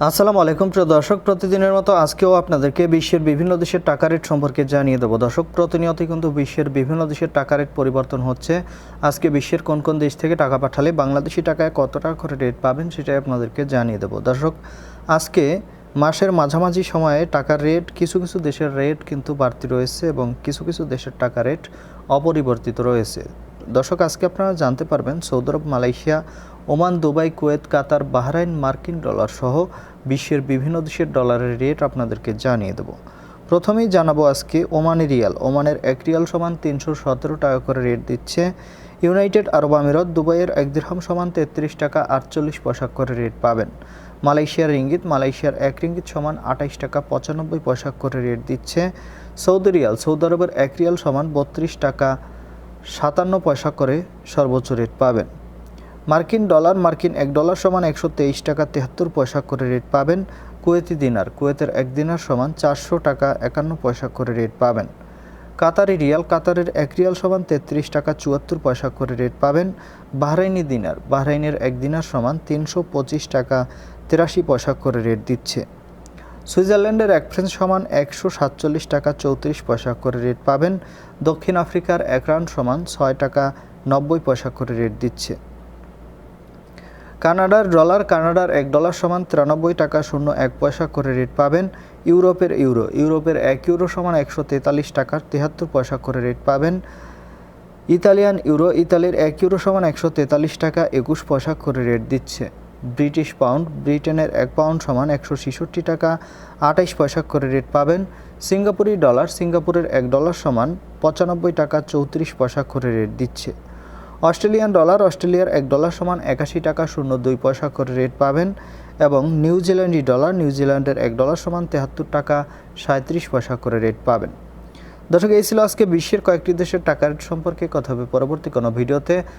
আসসালামু আলাইকুম প্রিয় দর্শক, প্রতিদিনের মতো আজকেও আপনাদেরকে বিশ্বের বিভিন্ন দেশের টাকা রেট সম্পর্কে জানিয়ে দেবো। দর্শক, প্রতিনিয়তই কিন্তু বিশ্বের বিভিন্ন দেশের টাকা রেট পরিবর্তন হচ্ছে। আজকে বিশ্বের কোন কোন দেশ থেকে টাকা পাঠালে বাংলাদেশি টাকায় কত টাকা করে রেট পাবেন সেটাই আপনাদেরকে জানিয়ে দেবো। দর্শক, আজকে মাসের মাঝামাঝি সময়ে টাকার রেট কিছু কিছু দেশের রেট কিন্তু বাড়তি রয়েছে এবং কিছু কিছু দেশের টাকা রেট অপরিবর্তিত রয়েছে। দর্শক, আজকে আপনারা জানতে পারবেন সৌদি আরব, মালয়েশিয়া, ওমান, দুবাই, কুয়েত, কাতার, বাহরাইন, মার্কিন ডলার সহ বিশ্বের বিভিন্ন দেশের ডলারের রেট আপনাদেরকে জানিয়ে দেব। প্রথমেই জানাবো আজকে ওমানি রিয়াল। ওমানের 1 রিয়াল সমান 317 টাকা করে রেট দিচ্ছে ইউনাইটেড আরব আমিরাত। দুবাইয়ের 1 দিরহাম সমান 33 টাকা 48 পয়সা করে রেট পাবেন। মালয়েশিয়ার রিঙ্গিত। মালয়েশিয়ার 1 রিঙ্গিত সমান 28 টাকা 95 পয়সা করে রেট দিচ্ছে সৌদি রিয়াল। সৌদি আরবের 1 রিয়াল সমান 32 টাকা 57 পয়সা করে সর্বোচ্চ রেট পাবেন। মার্কিন ডলার। মার্কিন 1 ডলার সমান 123 টাকা 73 পয়সা করে রেট পাবেন। কুয়েতি দিনার। কুয়েতের 1 দিনার সমান 400 টাকা 51 পয়সা করে রেট পাবেন। কাতারি রিয়াল। কাতারের 1 রিয়াল সমান 33 টাকা 74 পয়সা করে রেট পাবেন। বাহরাইনি দিনার। বাহরাইনের 1 দিনার সমান 325 টাকা 83 পয়সা করে রেট দিচ্ছে। সুইজারল্যান্ডের 1 ফ্রাঙ্ক সমান 147 টাকা 34 পয়সা করে রেট পাবেন। দক্ষিণ আফ্রিকার 1 রাউন্ড সমান 6 টাকা 90 পয়সা করে রেট দিচ্ছে। কানাডার ডলার। কানাডার 1 ডলার সমান 93 টাকা 01 পয়সা করে রেট পাবেন। ইউরোপের ইউরো। ইউরোপের 1 ইউরো সমান 143 টাকা 73 পয়সা করে রেট পাবেন। Italian euro. ইতালির 1 ইউরো সমান 143 টাকা 21 পয়সা করে রেট দিচ্ছে। British pound. ব্রিটেনের 1 পাউন্ড সমান 166 টাকা 28 পয়সা করে রেট পাবেন। সিঙ্গাপুরি ডলার। সিঙ্গাপুরের 1 ডলার সমান 95 টাকা 34 পয়সা করে রেট দিচ্ছে। Australian dollar. অস্ট্রেলিয়ার 1 ডলার সমান 81 টাকা 02 পয়সা করে রেট পাবেন। এবং নিউজিল্যান্ডি ডলার। নিউজিল্যান্ডের 1 ডলার সমান 73 টাকা 37 পয়সা করে রেট পাবেন। দর্শক, এই ছিল আজকে বিশ্বের কয়েকটি দেশের টাকা রেট সম্পর্কে। কথা হবে পরবর্তী কোনো ভিডিওতে।